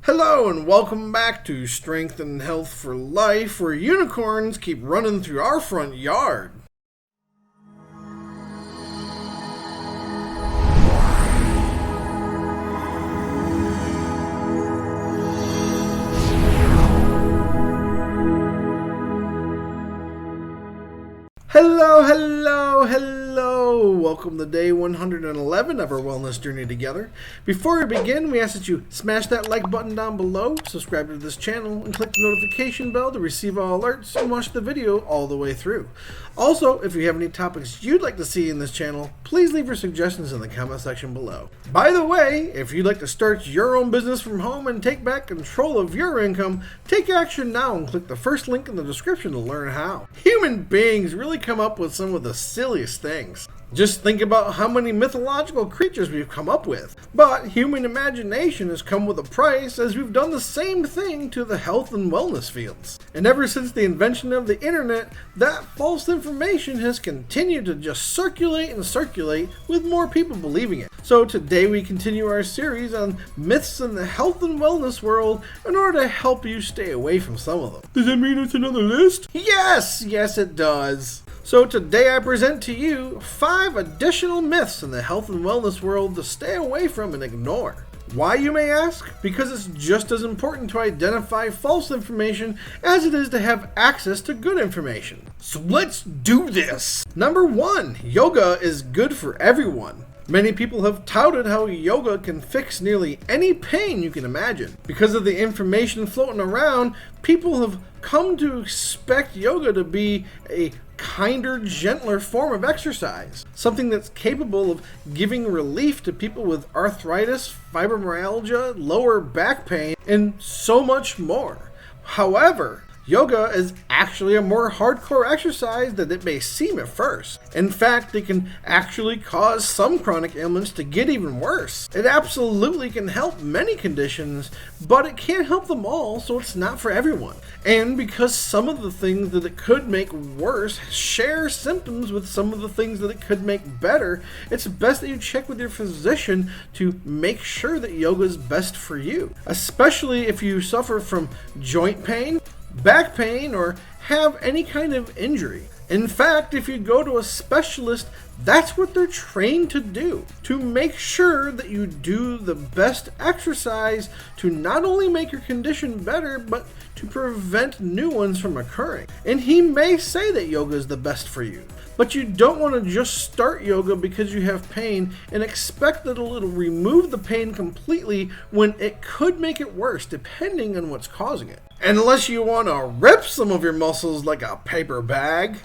Hello and welcome back to Strength and Health for Life, where unicorns keep running through our front yard. Hello. Welcome to day 111 of our wellness journey together. Before we begin, we ask that you smash that like button down below, subscribe to this channel, and click the notification bell to receive all alerts and watch the video all the way through. Also, if you have any topics you'd like to see in this channel, please leave your suggestions in the comment section below. By the way, if you'd like to start your own business from home and take back control of your income, take action now and click the first link in the description to learn how. Human beings really come up with some of the silliest things. Just think about how many mythological creatures we've come up with. But human imagination has come with a price, as we've done the same thing to the health and wellness fields. And ever since the invention of the internet, that false information has continued to just circulate with more people believing it. So today we continue our series on myths in the health and wellness world in order to help you stay away from some of them. Does that mean it's another list? Yes it does. So today I present to you 5 additional myths in the health and wellness world to stay away from and ignore. Why, you may ask? Because it's just as important to identify false information as it is to have access to good information. So let's do this! Number 1. Yoga is good for everyone. Many people have touted how yoga can fix nearly any pain you can imagine. Because of the information floating around, people have come to expect yoga to be a kinder, gentler form of exercise. Something that's capable of giving relief to people with arthritis, fibromyalgia, lower back pain, and so much more. However, yoga is actually a more hardcore exercise than it may seem at first. In fact, it can actually cause some chronic ailments to get even worse. It absolutely can help many conditions, but it can't help them all, so it's not for everyone. And because some of the things that it could make worse share symptoms with some of the things that it could make better, it's best that you check with your physician to make sure that yoga is best for you, especially if you suffer from joint pain, back pain, or have any kind of injury. In fact, if you go to a specialist, that's what they're trained to do, to make sure that you do the best exercise to not only make your condition better, but to prevent new ones from occurring. And he may say that yoga is the best for you, but you don't want to just start yoga because you have pain and expect that it'll remove the pain completely when it could make it worse, depending on what's causing it. Unless you want to rip some of your muscles like a paper bag.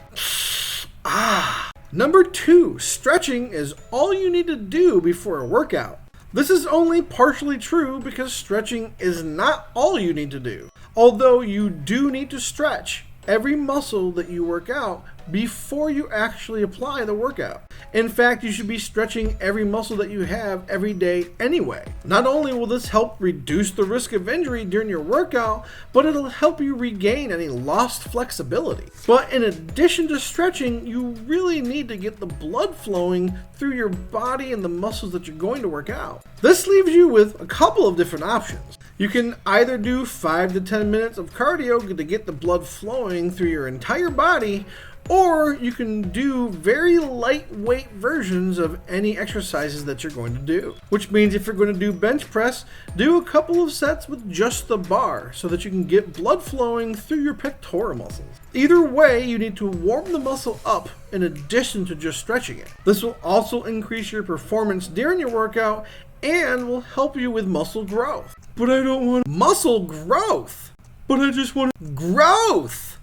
Number 2, stretching is all you need to do before a workout. This is only partially true because stretching is not all you need to do. Although you do need to stretch every muscle that you work out before you actually apply the workout. In fact, you should be stretching every muscle that you have every day anyway. Not only will this help reduce the risk of injury during your workout, but it'll help you regain any lost flexibility. But in addition to stretching, you really need to get the blood flowing through your body and the muscles that you're going to work out. This leaves you with a couple of different options. You can either do 5 to 10 minutes of cardio to get the blood flowing through your entire body, or you can do very lightweight versions of any exercises that you're going to do. Which means if you're going to do bench press, do a couple of sets with just the bar so that you can get blood flowing through your pectoral muscles. Either way, you need to warm the muscle up in addition to just stretching it. This will also increase your performance during your workout and will help you with muscle growth. But I don't want muscle growth. But I just want growth.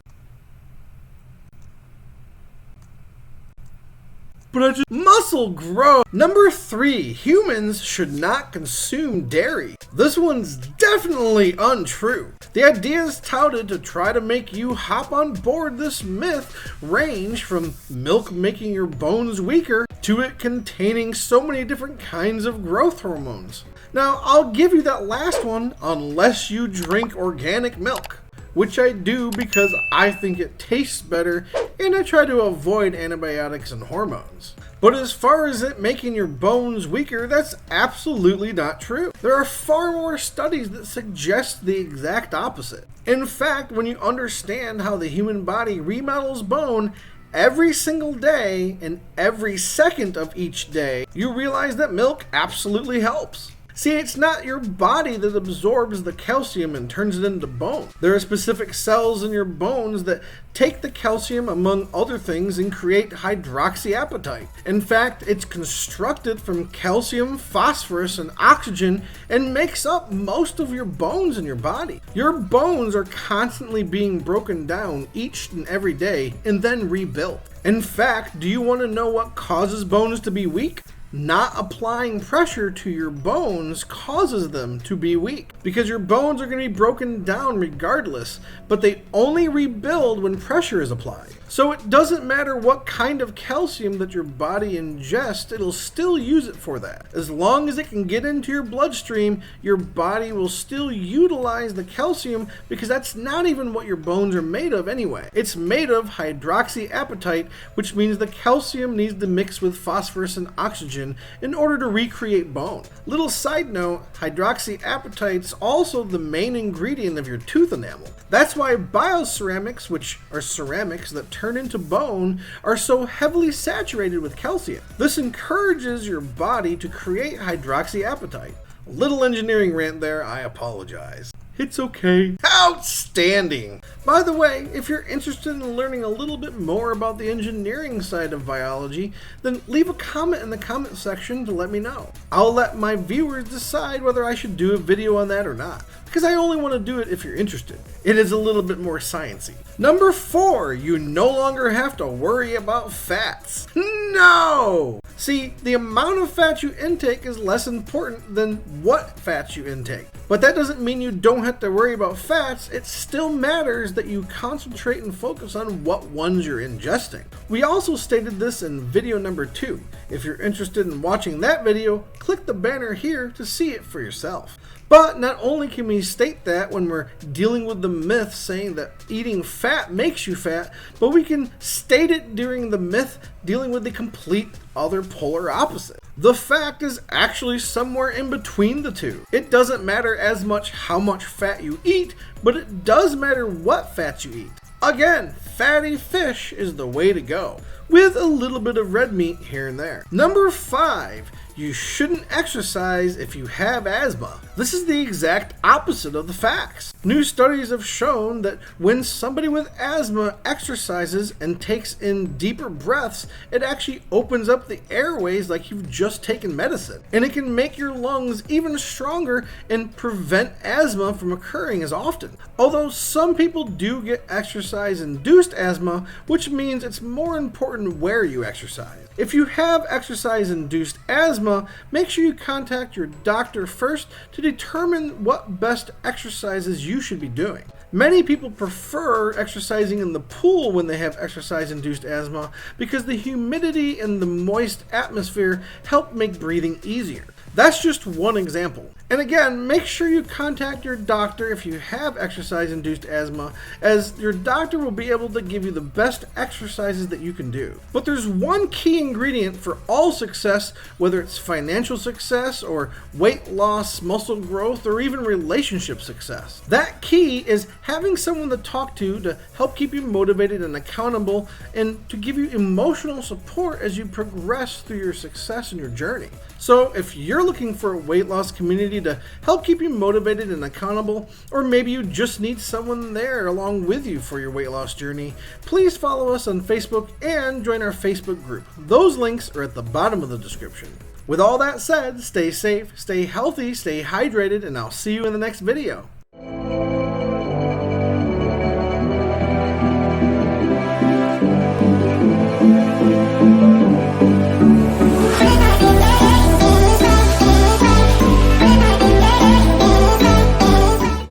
Muscle growth. Number 3, humans should not consume dairy. This one's definitely untrue. The ideas touted to try to make you hop on board this myth range from milk making your bones weaker to it containing so many different kinds of growth hormones. Now, I'll give you that last one unless you drink organic milk. which I do because I think it tastes better and I try to avoid antibiotics and hormones. But as far as it making your bones weaker, that's absolutely not true. There are far more studies that suggest the exact opposite. In fact, when you understand how the human body remodels bone every single day and every second of each day, you realize that milk absolutely helps. See, it's not your body that absorbs the calcium and turns it into bone. There are specific cells in your bones that take the calcium, among other things, and create hydroxyapatite. In fact, it's constructed from calcium, phosphorus, and oxygen and makes up most of your bones in your body. Your bones are constantly being broken down each and every day and then rebuilt. In fact, do you want to know what causes bones to be weak? Not applying pressure to your bones causes them to be weak, because your bones are going to be broken down regardless, but they only rebuild when pressure is applied. So it doesn't matter what kind of calcium that your body ingests, it'll still use it for that. As long as it can get into your bloodstream, your body will still utilize the calcium, because that's not even what your bones are made of anyway. It's made of hydroxyapatite, which means the calcium needs to mix with phosphorus and oxygen in order to recreate bone. Little side note, hydroxyapatite is also the main ingredient of your tooth enamel. That's why bioceramics, which are ceramics that turn into bone, are so heavily saturated with calcium. This encourages your body to create hydroxyapatite. A little engineering rant there, I apologize. It's okay. Outstanding! By the way, if you're interested in learning a little bit more about the engineering side of biology, then leave a comment in the comment section to let me know. I'll let my viewers decide whether I should do a video on that or not, because I only want to do it if you're interested. It is a little bit more sciencey. Number 4, you no longer have to worry about fats. No! See, the amount of fat you intake is less important than what fats you intake. But that doesn't mean you don't have to worry about fats. It still matters that you concentrate and focus on what ones you're ingesting. We also stated this in video number 2. If you're interested in watching that video, click the banner here to see it for yourself. But not only can we state that when we're dealing with the myth saying that eating fat makes you fat, but we can state it during the myth dealing with the complete other polar opposite. The fact is actually somewhere in between the two. It doesn't matter as much how much fat you eat, but it does matter what fats you eat. Again, fatty fish is the way to go, with a little bit of red meat here and there. Number 5, you shouldn't exercise if you have asthma. This is the exact opposite of the facts. New studies have shown that when somebody with asthma exercises and takes in deeper breaths, it actually opens up the airways like you've just taken medicine. And it can make your lungs even stronger and prevent asthma from occurring as often. Although some people do get exercise-induced asthma, which means it's more important where you exercise. If you have exercise-induced asthma, make sure you contact your doctor first to determine what best exercises you should be doing. Many people prefer exercising in the pool when they have exercise-induced asthma because the humidity and the moist atmosphere help make breathing easier. That's just one example. And again, make sure you contact your doctor if you have exercise-induced asthma, as your doctor will be able to give you the best exercises that you can do. But there's one key ingredient for all success, whether it's financial success or weight loss, muscle growth, or even relationship success. That key is having someone to talk to help keep you motivated and accountable, and to give you emotional support as you progress through your success and your journey. So if you're looking for a weight loss community to help keep you motivated and accountable, or maybe you just need someone there along with you for your weight loss journey, please follow us on Facebook and join our Facebook group. Those links are at the bottom of the description. With all that said, stay safe, stay healthy, stay hydrated, and I'll see you in the next video.